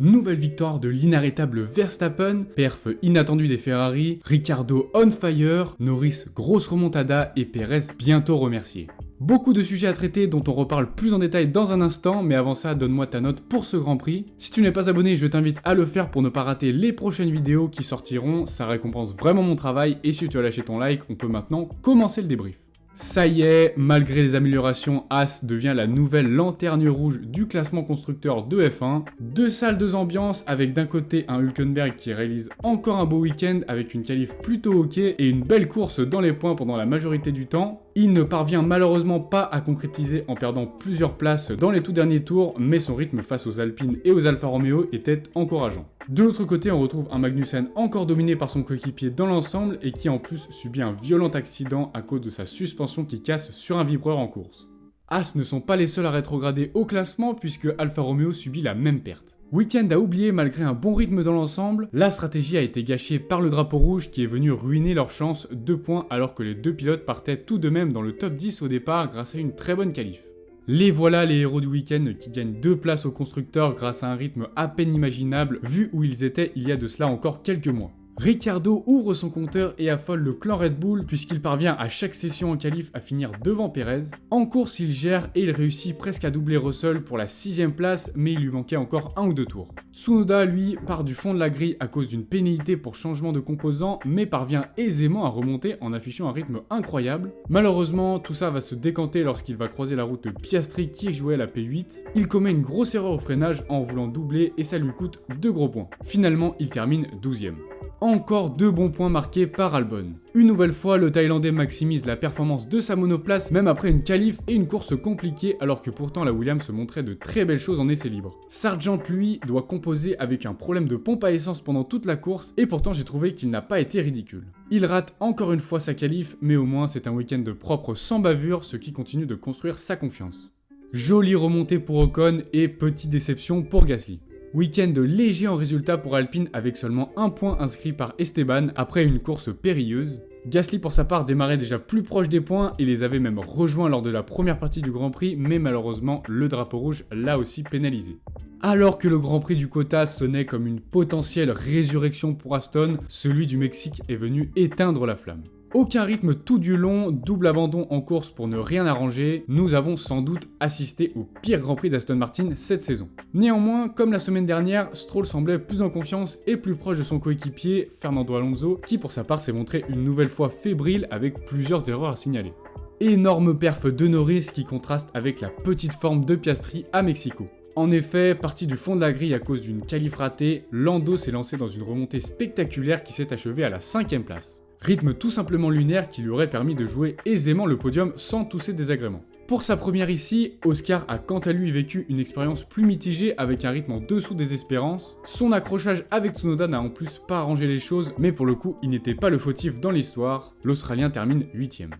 Nouvelle victoire de l'inarrêtable Verstappen, perf inattendu des Ferrari, Ricciardo on fire, Norris grosse remontada et Perez bientôt remercié. Beaucoup de sujets à traiter dont on reparle plus en détail dans un instant, mais avant ça, donne-moi ta note pour ce Grand Prix. Si tu n'es pas abonné, je t'invite à le faire pour ne pas rater les prochaines vidéos qui sortiront, ça récompense vraiment mon travail, et si tu as lâché ton like, on peut maintenant commencer le débrief. Ça y est, malgré les améliorations, As devient la nouvelle lanterne rouge du classement constructeur de F1. Deux salles, deux ambiances, avec d'un côté un Hülkenberg qui réalise encore un beau week-end avec une qualif plutôt ok et une belle course dans les points pendant la majorité du temps. Il ne parvient malheureusement pas à concrétiser en perdant plusieurs places dans les tout derniers tours, mais son rythme face aux Alpines et aux Alfa Romeo était encourageant. De l'autre côté, on retrouve un Magnussen encore dominé par son coéquipier dans l'ensemble et qui en plus subit un violent accident à cause de sa suspension qui casse sur un vibreur en course. As ne sont pas les seuls à rétrograder au classement puisque Alfa Romeo subit la même perte. Week-end à oublier malgré un bon rythme dans l'ensemble, la stratégie a été gâchée par le drapeau rouge qui est venu ruiner leur chance 2 points alors que les deux pilotes partaient tout de même dans le top 10 au départ grâce à une très bonne qualif. Les voilà les héros du week-end qui gagnent 2 places au constructeur grâce à un rythme à peine imaginable vu où ils étaient il y a de cela encore quelques mois. Ricciardo ouvre son compteur et affole le clan Red Bull puisqu'il parvient à chaque session en qualif à finir devant Perez. En course il gère et il réussit presque à doubler Russell pour la 6ème place mais il lui manquait encore 1 ou 2 tours. Tsunoda lui part du fond de la grille à cause d'une pénalité pour changement de composant mais parvient aisément à remonter en affichant un rythme incroyable. Malheureusement tout ça va se décanter lorsqu'il va croiser la route de Piastri qui jouait la P8. Il commet une grosse erreur au freinage en voulant doubler et ça lui coûte 2 gros points. Finalement il termine 12ème. Encore 2 bons points marqués par Albon. Une nouvelle fois, le Thaïlandais maximise la performance de sa monoplace même après une qualif et une course compliquée alors que pourtant la Williams se montrait de très belles choses en essai libre. Sargent lui doit composer avec un problème de pompe à essence pendant toute la course et pourtant j'ai trouvé qu'il n'a pas été ridicule. Il rate encore une fois sa qualif mais au moins c'est un week-end propre sans bavure ce qui continue de construire sa confiance. Jolie remontée pour Ocon et petite déception pour Gasly. Week-end léger en résultat pour Alpine avec seulement 1 point inscrit par Esteban après une course périlleuse. Gasly pour sa part démarrait déjà plus proche des points et les avait même rejoints lors de la première partie du Grand Prix mais malheureusement le drapeau rouge l'a aussi pénalisé. Alors que le Grand Prix du quota sonnait comme une potentielle résurrection pour Aston, celui du Mexique est venu éteindre la flamme. Aucun rythme tout du long, double abandon en course pour ne rien arranger, nous avons sans doute assisté au pire Grand Prix d'Aston Martin cette saison. Néanmoins, comme la semaine dernière, Stroll semblait plus en confiance et plus proche de son coéquipier, Fernando Alonso, qui pour sa part s'est montré une nouvelle fois fébrile avec plusieurs erreurs à signaler. Énorme perf de Norris qui contraste avec la petite forme de Piastri à Mexico. En effet, parti du fond de la grille à cause d'une qualif ratée, Lando s'est lancé dans une remontée spectaculaire qui s'est achevée à la 5ème place. Rythme tout simplement lunaire qui lui aurait permis de jouer aisément le podium sans tous ces désagréments. Pour sa première ici, Oscar a quant à lui vécu une expérience plus mitigée avec un rythme en dessous des espérances. Son accrochage avec Tsunoda n'a en plus pas arrangé les choses, mais pour le coup, il n'était pas le fautif dans l'histoire. L'Australien termine 8ème.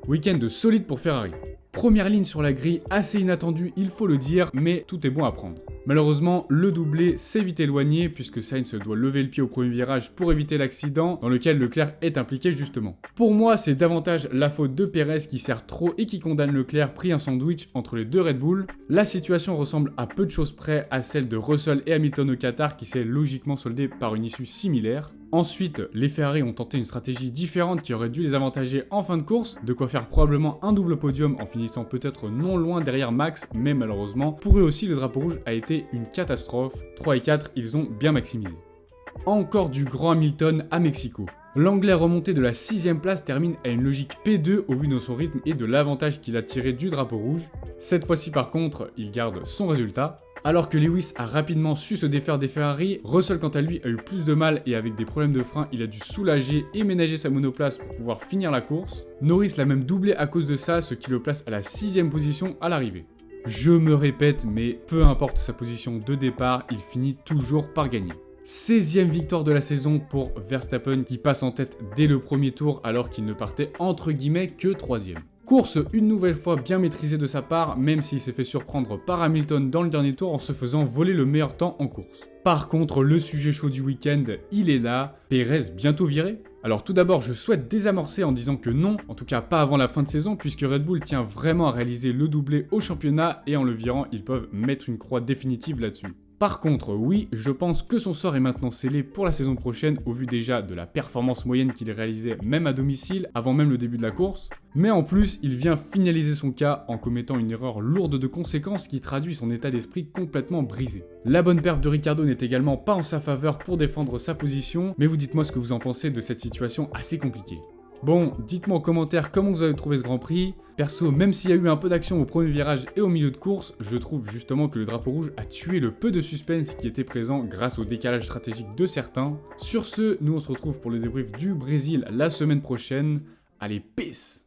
Week-end solide pour Ferrari. Première ligne sur la grille, assez inattendue, il faut le dire, mais tout est bon à prendre. Malheureusement, le doublé s'est vite éloigné puisque Sainz doit lever le pied au premier virage pour éviter l'accident dans lequel Leclerc est impliqué justement. Pour moi, c'est davantage la faute de Perez qui sert trop et qui condamne Leclerc pris un sandwich entre les deux Red Bull. La situation ressemble à peu de choses près à celle de Russell et Hamilton au Qatar qui s'est logiquement soldée par une issue similaire. Ensuite, les Ferrari ont tenté une stratégie différente qui aurait dû les avantager en fin de course, de quoi faire probablement un double podium en finissant peut-être non loin derrière Max, mais malheureusement, pour eux aussi le drapeau rouge a été une catastrophe. 3 et 4, ils ont bien maximisé. Encore du grand Hamilton à Mexico. L'Anglais remonté de la 6ème place termine à une logique P2 au vu de son rythme et de l'avantage qu'il a tiré du drapeau rouge. Cette fois-ci par contre, il garde son résultat. Alors que Lewis a rapidement su se défaire des Ferrari, Russell quant à lui a eu plus de mal et avec des problèmes de frein, il a dû soulager et ménager sa monoplace pour pouvoir finir la course. Norris l'a même doublé à cause de ça, ce qui le place à la 6ème position à l'arrivée. Je me répète, mais peu importe sa position de départ, il finit toujours par gagner. 16ème victoire de la saison pour Verstappen qui passe en tête dès le premier tour alors qu'il ne partait entre guillemets que 3ème. Course une nouvelle fois bien maîtrisée de sa part, même s'il s'est fait surprendre par Hamilton dans le dernier tour en se faisant voler le meilleur temps en course. Par contre, le sujet chaud du week-end, il est là. Perez bientôt viré ? Alors tout d'abord, je souhaite désamorcer en disant que non, en tout cas pas avant la fin de saison, puisque Red Bull tient vraiment à réaliser le doublé au championnat et en le virant, ils peuvent mettre une croix définitive là-dessus. Par contre, oui, je pense que son sort est maintenant scellé pour la saison prochaine au vu déjà de la performance moyenne qu'il réalisait même à domicile avant même le début de la course. Mais en plus, il vient finaliser son cas en commettant une erreur lourde de conséquences qui traduit son état d'esprit complètement brisé. La bonne perf de Ricciardo n'est également pas en sa faveur pour défendre sa position, mais vous dites-moi ce que vous en pensez de cette situation assez compliquée. Bon, dites-moi en commentaire comment vous avez trouvé ce Grand Prix. Perso, même s'il y a eu un peu d'action au premier virage et au milieu de course, je trouve justement que le drapeau rouge a tué le peu de suspense qui était présent grâce au décalage stratégique de certains. Sur ce, nous on se retrouve pour le débrief du Brésil la semaine prochaine. Allez, peace!